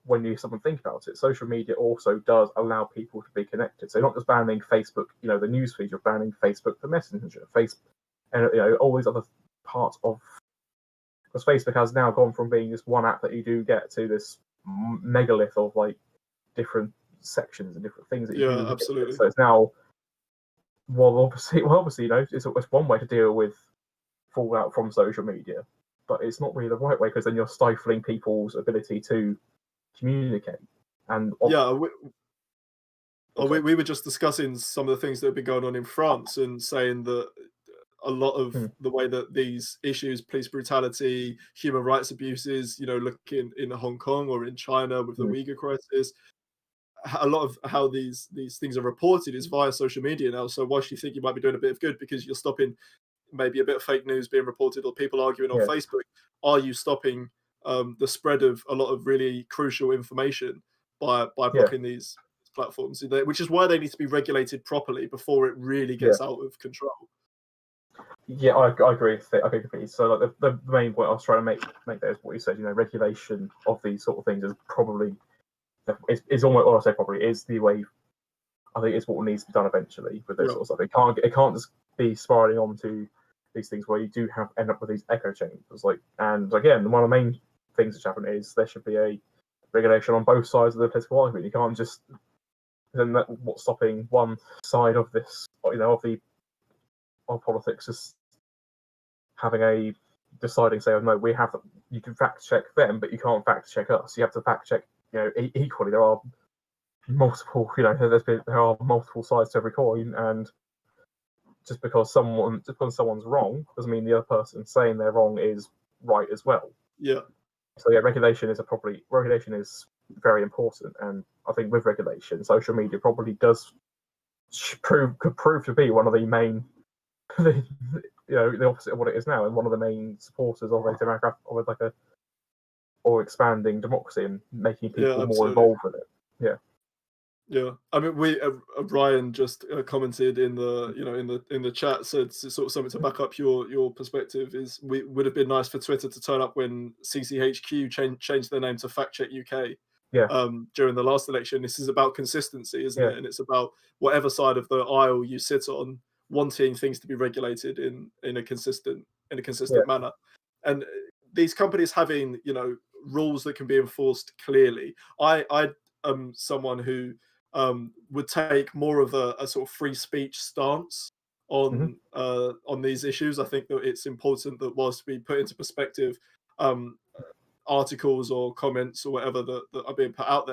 when you stop and think about it, social media also does allow people to be connected. So not just banning Facebook, the newsfeed, you're banning Facebook for Messenger, and all these other parts of, because Facebook has now gone from being just one app that you do get to this megalith of like different sections and different things that you do. Absolutely. So it's now, obviously, it's one way to deal with fallout from social media, but it's not really the right way, because then you're stifling people's ability to communicate. And we were just discussing some of the things that have been going on in France and saying that a lot of the way that these issues, police brutality, human rights abuses, looking in Hong Kong or in China with the Uyghur crisis, a lot of how these things are reported is via social media now. So whilst you think you might be doing a bit of good because you're stopping maybe a bit of fake news being reported or people arguing on Facebook, are you stopping the spread of a lot of really crucial information by blocking these platforms? Which is why they need to be regulated properly before it really gets out of control. Yeah, I agree. I agree completely. So, like the main point I was trying to make there is what you said. Regulation of these sort of things is probably is almost, or I say probably is the way. I think it's what needs to be done eventually with this sort of stuff. It can't just be spiraling onto these things where you do end up with these echo chambers. And again, one of the main things that happen is there should be a regulation on both sides of the political argument. You can't just then what's stopping one side of this, of politics, just having deciding, say, oh no, you can fact check them, but you can't fact check us. You have to fact check, equally. There are multiple, there are multiple sides to every coin, and just because someone's wrong doesn't mean the other person saying they're wrong is right as well. Yeah. So regulation is very important, and I think with regulation, social media probably could prove to be one of the main, the opposite of what it is now, and one of the main supporters of or expanding democracy and making people more involved with it. Yeah. Yeah, I mean, Ryan just commented in the chat, said sort of something to back up your perspective. Is would have been nice for Twitter to turn up when CCHQ changed their name to Fact Check UK. Yeah. During the last election, this is about consistency, isn't it? And it's about whatever side of the aisle you sit on, wanting things to be regulated in a consistent manner, and these companies having rules that can be enforced clearly. I am someone who would take more of a sort of free speech stance on these issues. I think that it's important that whilst we put into perspective articles or comments or whatever that are being put out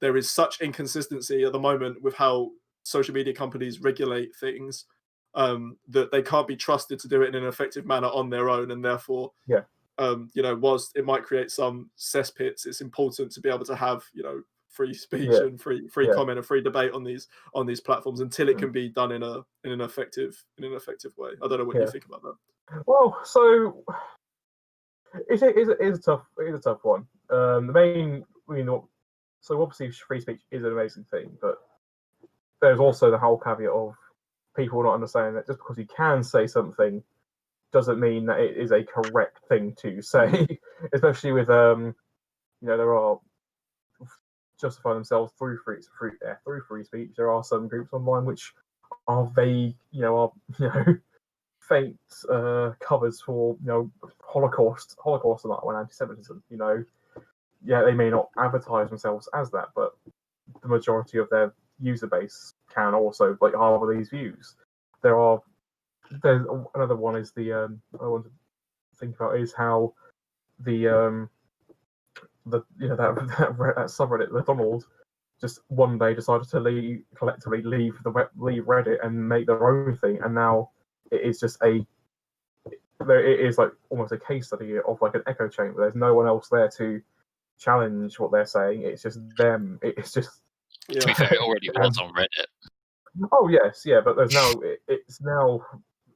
there is such inconsistency at the moment with how social media companies regulate things that they can't be trusted to do it in an effective manner on their own, and therefore whilst it might create some cesspits, it's important to be able to have free speech and free comment and free debate on these platforms until it can be done in an effective way. I don't know what you think about that. Well, so it is a tough one. So obviously free speech is an amazing thing, but there's also the whole caveat of people not understanding that just because you can say something doesn't mean that it is a correct thing to say, especially with there are justify themselves through free speech. There are some groups online which are vague, are faint covers for Holocaust and that one, anti-Semitism. Yeah, they may not advertise themselves as that, but the majority of their user base can also harbor these views. There's another one is the I want to think about is how the that subreddit, the Donald, just one day decided to collectively leave Reddit and make their own thing, and now it is just it is almost a case study of an echo chamber. There's no one else there to challenge what they're saying. It's just them. It's just. To be fair, it already was on Reddit. Oh yes, yeah, but there's now it's now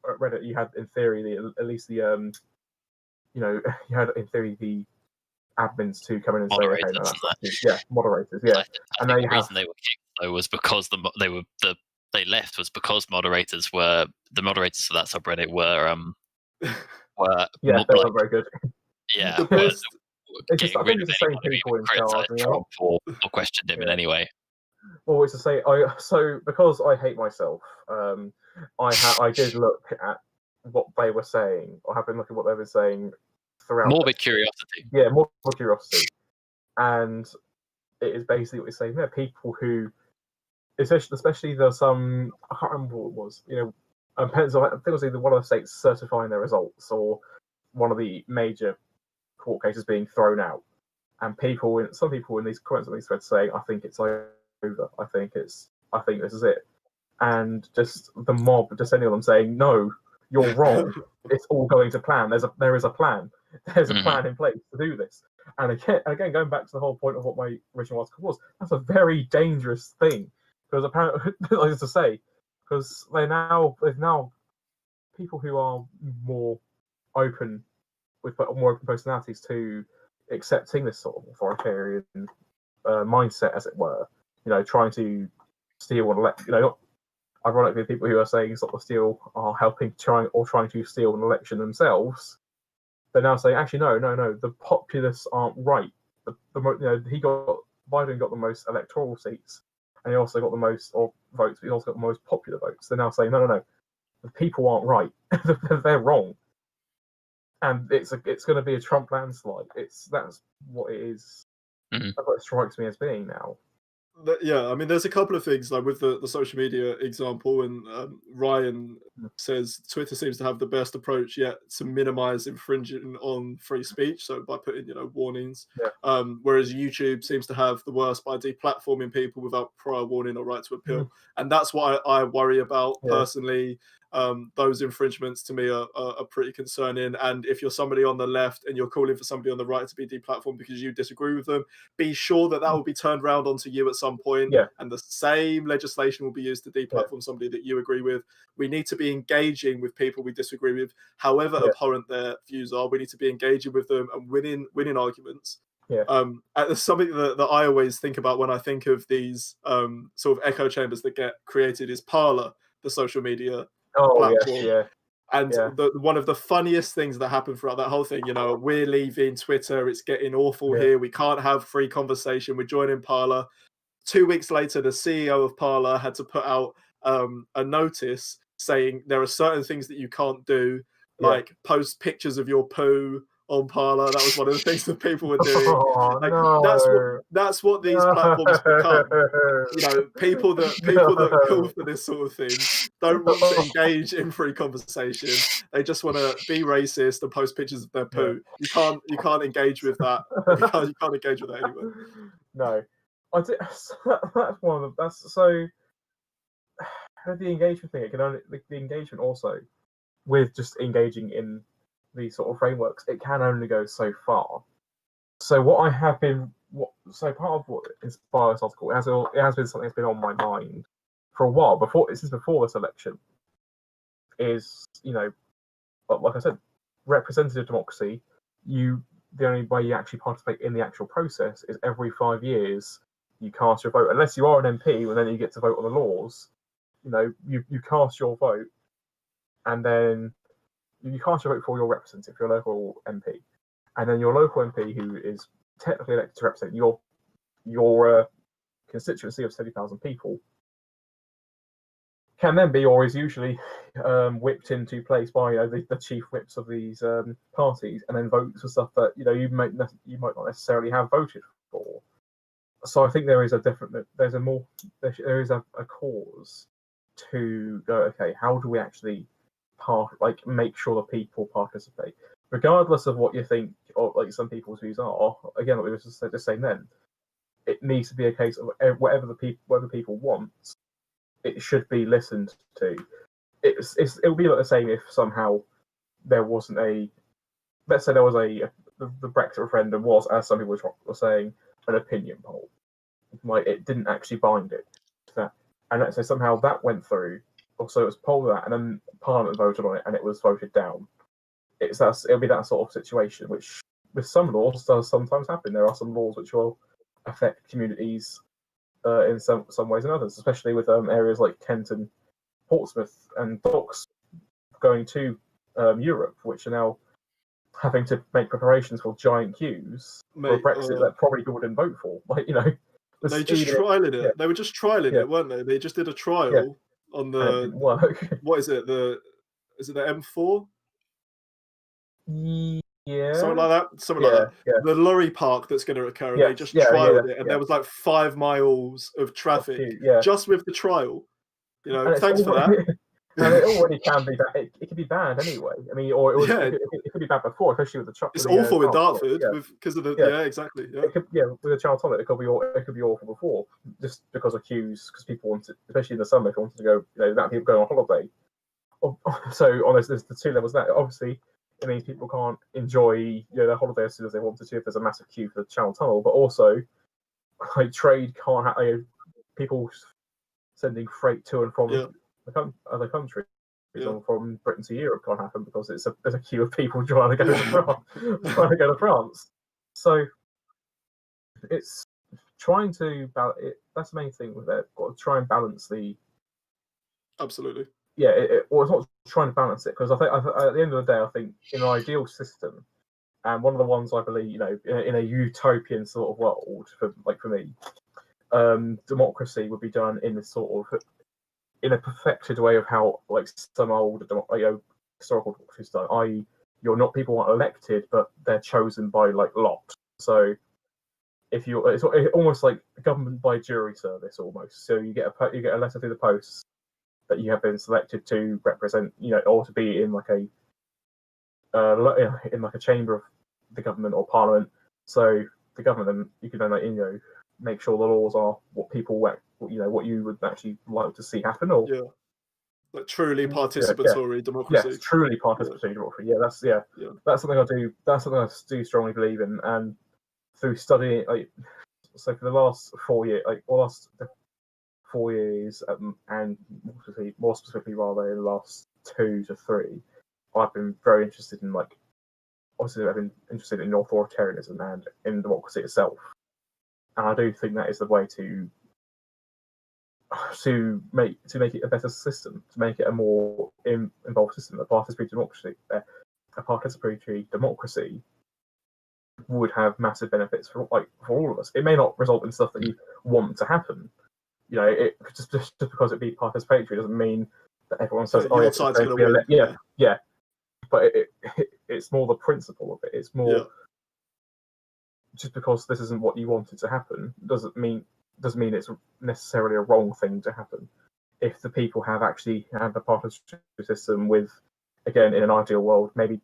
at Reddit. You had in theory at least the you had in theory the admins to come in and moderators, say, moderators, yeah. And the reason they were kicked though was because they left was because the moderators for that subreddit were they were very good. Yeah, the best. Getting rid of anyone who criticised Trump or questioned him in any way. Well, it's to say, because I hate myself, I did look at what they were saying, or have been looking at what they were saying throughout. Morbid curiosity. Yeah, morbid curiosity, and it is basically what you're saying. There are people who, especially there's some, I can't remember what it was. I think it was either one of the states certifying their results or one of the major court cases being thrown out, and some people in these comments on these threads saying, "I think it's over. I think this is it," and just the mob just any of them saying, "No, you're wrong. It's all going to plan. There is a plan. There's a plan in place to do this." And again, going back to the whole point of what my original article was, that's a very dangerous thing, because apparently, like to say, because there's now people who are more open with more open personalities to accepting this sort of authoritarian mindset, as it were. Trying to steal and elect. Ironically, people who are saying sort of steal are trying to steal an election themselves. They're now saying, actually, no, the populists aren't right. Biden got the most electoral seats, and he also got the most votes. But he also got the most popular votes. They're now saying, no, the people aren't right. They're wrong. And it's going to be a Trump landslide. That's what it is. That's what it strikes me as being now. Yeah, I mean, there's a couple of things with the social media example, and Ryan says Twitter seems to have the best approach yet to minimize infringing on free speech, so by putting warnings. Whereas YouTube seems to have the worst by deplatforming people without prior warning or right to appeal, and that's what I worry about personally. Those infringements to me are pretty concerning. And if you're somebody on the left and you're calling for somebody on the right to be deplatformed because you disagree with them, be sure that will be turned around onto you at some point. And the same legislation will be used to deplatform somebody that you agree with. We need to be engaging with people we disagree with, however abhorrent their views are. We need to be engaging with them and winning arguments. Something that I always think about when I think of these sort of echo chambers that get created is Parler, the social media platform. And one of the funniest things that happened throughout that whole thing, we're leaving Twitter, it's getting awful here, we can't have free conversation, we're joining Parler. 2 weeks later, the CEO of Parler had to put out a notice saying there are certain things that you can't do, like post pictures of your poo on Parler. That was one of the things that people were doing. That's what these platforms become. People that call for this sort of thing don't want to engage in free conversation. They just want to be racist and post pictures of their poo. You can't engage with that. You can't engage with that anyway. No, that's one of them. That's so. The engagement thing. The engagement also with just engaging in these sort of frameworks, it can only go so far. So part of what inspired this article, it has been something that's been on my mind for a while before this election. Is like I said, representative democracy. The only way you actually participate in the actual process is every 5 years you cast your vote. Unless you are an MP, and then you get to vote on the laws. You cast your vote, and then you cast your vote for your representative, your local MP, and then your local MP, who is technically elected to represent your constituency of 70,000 people, can then be, or is usually whipped into place by the chief whips of these parties, and then votes for stuff that you might not necessarily have voted for. So I think there is a cause to go, okay, how do we actually make sure the people participate, regardless of what you think or like some people's views are. Again, what we were just saying then, it needs to be a case of whatever the people want, it should be listened to. It would be like the same if somehow there wasn't let's say there was the Brexit referendum was, as some people were saying, an opinion poll. Like, it didn't actually bind it to that. And let's say somehow that went through, or so it was polled that, and then Parliament voted on it, and it was voted down. It'll be that sort of situation, which with some laws does sometimes happen. There are some laws which will affect communities in some ways and others, especially with areas like Kent and Portsmouth and docks going to Europe, which are now having to make preparations for giant queues for a Brexit that probably people didn't vote for. They just trialing it. Yeah. They were just trialing it, weren't they? They just did a trial on the. It didn't work. What is it? Is it the M4? Yeah. Something like that. Something like that. Yeah. The lorry park that's going to occur, and they just trialed it, and there was like 5 miles of traffic just with the trial. Thanks for that. And it already can be bad. It could be bad anyway. I mean, or it could be bad before, especially with the child. It's awful in Dartford because of the exactly. Yeah. With the child toilet, it could be awful before, just because of queues, because people wanted, especially in the summer, if they wanted to go, that people go on holiday. So there's the two levels. That obviously it means people can't enjoy their holiday as soon as they wanted to if there's a massive queue for the Channel Tunnel. But also, trade can't have people sending freight to and from other countries. From Britain to Europe can't happen because there's a queue of people trying to go to France. So it's trying to balance it. That's the main thing with it. Got to try and balance the. Absolutely. Yeah, it's not trying to balance it, because I think at the end of the day, I think in an ideal system, and one of the ones I believe, in a utopian sort of world for me, democracy would be done in a sort of in a perfected way of how some old historical democracy is done. I.e., people aren't elected, but they're chosen by lot. So if it's almost like government by jury service almost. So you get a letter through the post that you have been selected to represent, or to be in in a chamber of the government or parliament. So the government, you can then make sure the laws are what people what you would actually like to see happen, or truly participatory democracy. Yes, truly participatory democracy. Yeah, that's something I do. That's something I do strongly believe in, and through studying, so for the last 4 years, last 4 years, and more specifically, rather in the last 2 to 3, I've been very interested in obviously I've been interested in authoritarianism and in democracy itself, and I do think that is the way to make it a better system, to make it a more involved system. A participatory democracy would have massive benefits for all of us. It may not result in stuff that you want to happen. Just because it be participatory doesn't mean that everyone says, your side's going to win. Yeah. But it's more the principle of it. It's more just because this isn't what you wanted to happen doesn't mean it's necessarily a wrong thing to happen. If the people have actually had the participatory system with, again, in an ideal world, maybe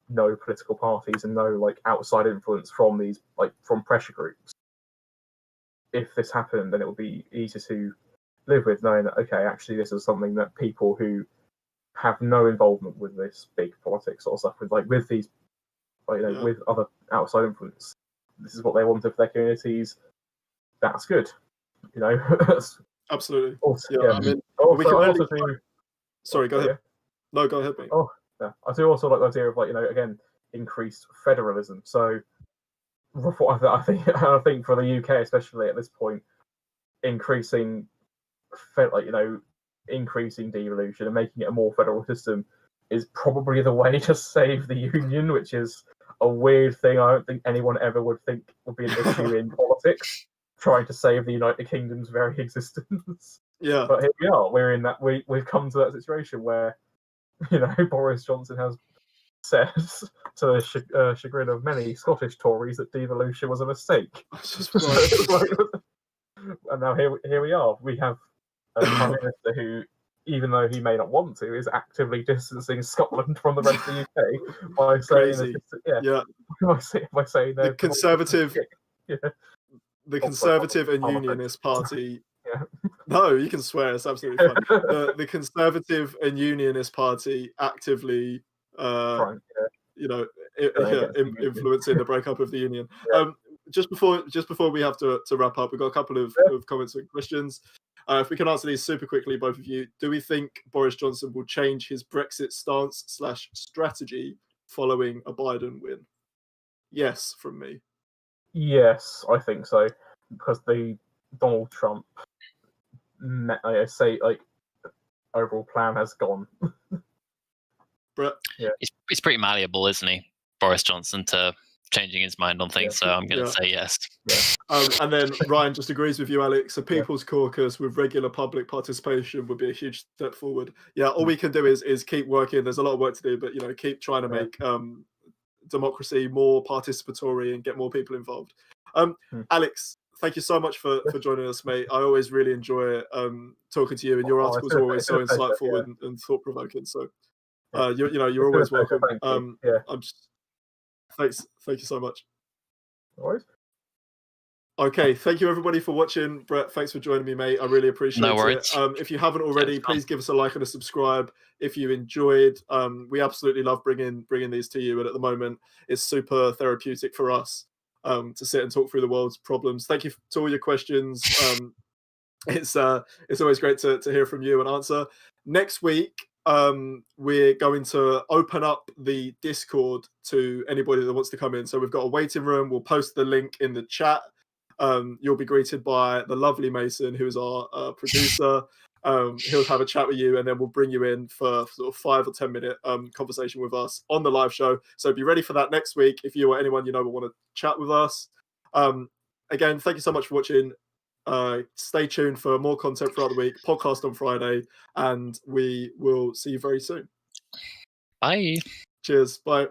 no political parties and no outside influence from these from pressure groups. If this happened, then it would be easier to live with, knowing that actually this is something that people who have no involvement with this big politics or stuff with these with other outside influence, this is what they want for their communities. That's good, Absolutely. Also, I mean, we can also do. Sorry, go ahead. Yeah. No, go ahead, mate. I do also like the idea of again, increased federalism. So I think for the UK especially at this point, increasing devolution and making it a more federal system is probably the way to save the union, which is a weird thing. I don't think anyone ever would think would be an issue in politics, trying to save the United Kingdom's very existence. Yeah. But here we are. We're in that. We've come to that situation where, Boris Johnson has said, to the chagrin of many Scottish Tories, that devolution was a mistake. And now here we are. We have a Prime Minister who, even though he may not want to, is actively distancing Scotland from the rest of the UK by saying, by saying the Conservative, yeah. the Conservative and Unionist Party. Yeah. No, you can swear. It's absolutely fine. The Conservative and Unionist Party actively, influencing the breakup of the union. Yeah. Just before we have to wrap up, we've got a couple of comments and questions. If we can answer these super quickly, both of you. Do we think Boris Johnson will change his Brexit stance / strategy following a Biden win? Yes, from me. Yes, I think so, because the Donald Trump overall plan has gone. Brett? Yeah. He's pretty malleable, isn't he, Boris Johnson, to changing his mind on things, so I'm going to say yes. Yeah. And then Ryan just agrees with you, Alex. A People's Caucus with regular public participation would be a huge step forward. Yeah, all we can do is keep working. There's a lot of work to do, but keep trying to make democracy more participatory and get more people involved. Alex, thank you so much for joining us, mate. I always really enjoy talking to you, and your articles are always so insightful and thought-provoking. So you're always welcome. Thanks. Thank you so much. No worries. Okay, thank you everybody for watching. Brett, thanks for joining me, mate. I really appreciate it. If you haven't already, please give us a like and a subscribe if you enjoyed. We absolutely love bringing these to you, and at the moment, it's super therapeutic for us to sit and talk through the world's problems. Thank you to all your questions. It's always great to hear from you and answer. Next week, we're going to open up the Discord to anybody that wants to come in. So we've got a waiting room. We'll post the link in the chat. You'll be greeted by the lovely Mason, who's our producer. He'll have a chat with you, and then we'll bring you in for sort of 5 or 10 minute conversation with us on the live show. So be ready for that next week if you or anyone will want to chat with us. Again, thank you so much for watching. Stay tuned for more content throughout the week. Podcast on Friday, and we will see you very soon. Bye. Cheers. Bye.